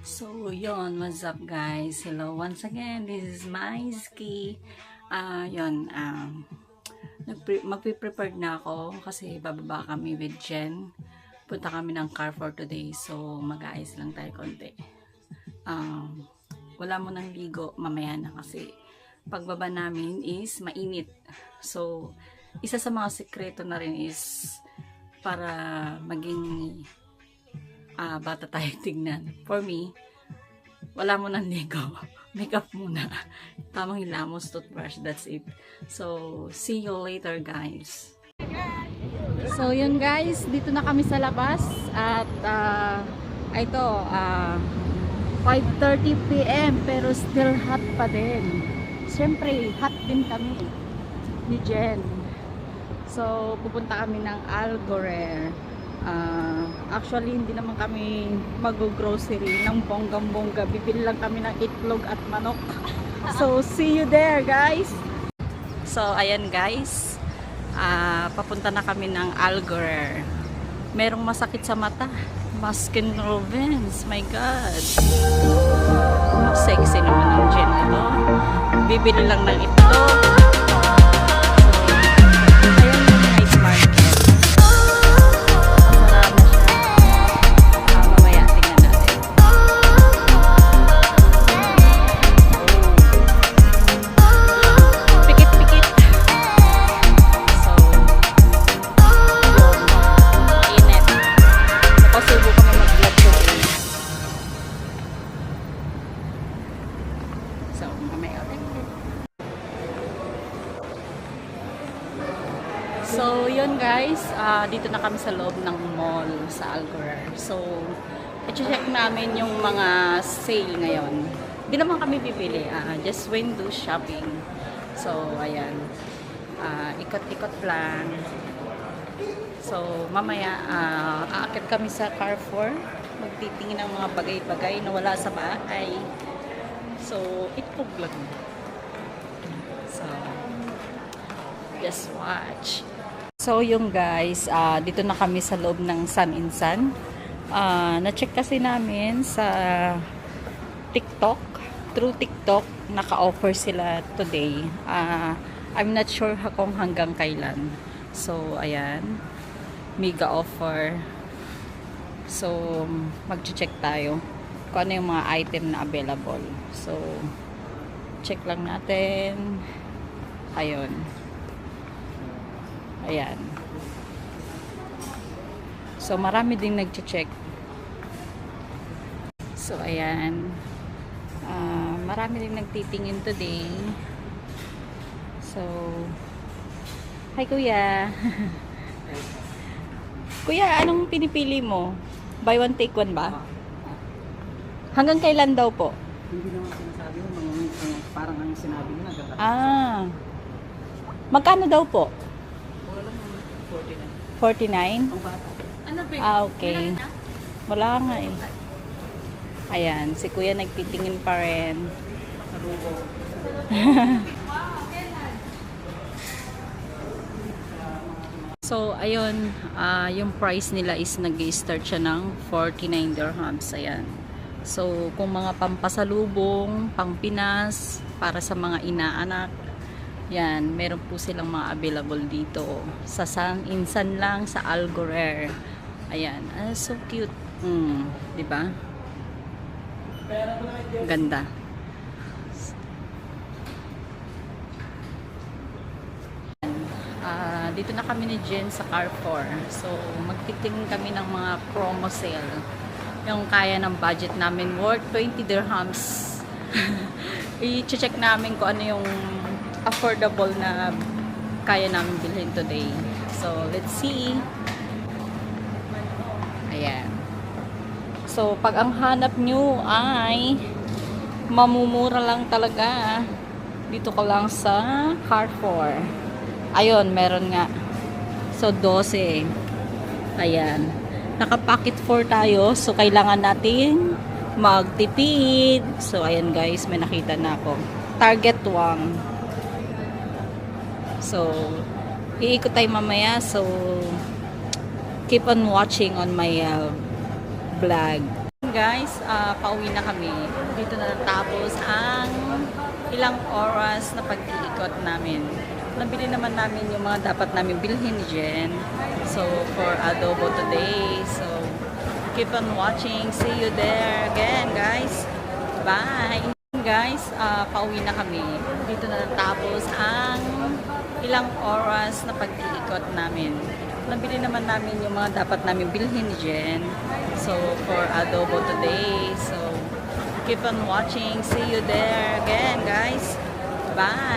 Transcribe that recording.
So, yon, what's up guys? Hello once again, this is Maisky. Yon, magpe-prepare na ako kasi bababa kami with Jen. Punta kami ng car for today, so mag-aayos lang tayo konti. Wala mo nang ligo, mamaya na kasi pagbaba namin is mainit. So, isa sa mga sekreto na rin is para maging bata tayo tignan. For me, wala mo nang ligo. Makeup muna. Tamang hilamos, toothbrush, that's it. So, see you later guys. So, yun guys, dito na kami sa labas at ito, 5:30 PM pero still hot pa din. Siyempre, hot din kami ni Jen. So, pupunta kami ng Algorer. Actually, hindi naman kami mag-grocery ng bonggang-bongga. Bibili lang kami ng itlog at manok. So, see you there, guys! So, ayan guys. Papunta na kami ng Algorer. Merong masakit sa mata. Baskin Robbins. My God! Sexy naman ng Jen ito. Bibili lang ng itlog. So, yun guys, dito na kami sa loob ng mall sa Algorer. So, i-check namin yung mga sale ngayon. Hindi naman kami bibili, just window shopping. So, ayan, ikot-ikot lang. So, mamaya, aakit kami sa Carrefour. Magtitingin ng mga bagay-bagay na wala sa bahay. So, itlog lang. So, just watch. So, yung guys, dito na kami sa loob ng Sun in Sun. Na-check kasi namin sa TikTok. Through TikTok, naka-offer sila today. I'm not sure kung hanggang kailan. So, ayan. Mega offer. So, mag-check tayo kung ano yung mga item na available. So, check lang natin. Ayun. Ayan. So, marami ding nag-check. So, ayan. Marami ding nagtitingin today. So, hi kuya. Kuya, anong pinipili mo? Buy one, take one ba? Hanggang kailan daw po? Hindi naman sinasabi mo, parang ang sinabi mo na. Magkano daw po? Wala lang 49? 49. Ang bata. Ano ba? Okay. Wala nga eh. Ayan, si kuya nagtitingin pa rin. Naruko. So, ayun, yung price nila is nag-start siya ng 49 dirhams. Ayan. So, kung mga pampasalubong, pang Pinas, para sa mga inaanak, yan, meron po silang mga available dito. Sa Sun in Sun lang, sa Algorer. Ayan, so cute. Diba? Ganda. Dito na kami ni Jen sa Carrefour. So, magtitingin kami ng mga promo sale. Yung kaya ng budget namin worth 20 dirhams. I-check namin kung ano yung affordable na kaya namin bilhin today. So, let's see. Ayan. So, pag ang hanap nyo ay mamumura lang talaga, dito ko lang sa Carrefour. Ayun, meron nga. So, 12. Ayan. Naka-pocket 4 tayo. So, kailangan natin magtipid. So, ayan guys, may nakita na ako. Target 1. So, iikot tayo mamaya. So, keep on watching on my vlog. Guys, pauwi na kami. Dito na natapos ang ilang oras na pag-iikot namin. Nabili naman namin yung mga dapat namin bilhin ni Jen. So, for adobo today. So, keep on watching. See you there again, guys. Bye! Guys, pauwi na kami. Dito na natapos ang ilang oras na pag-iikot namin. Nabili naman namin yung mga dapat namin bilhin ni Jen. So, for adobo today. So, keep on watching. See you there again, guys. Bye!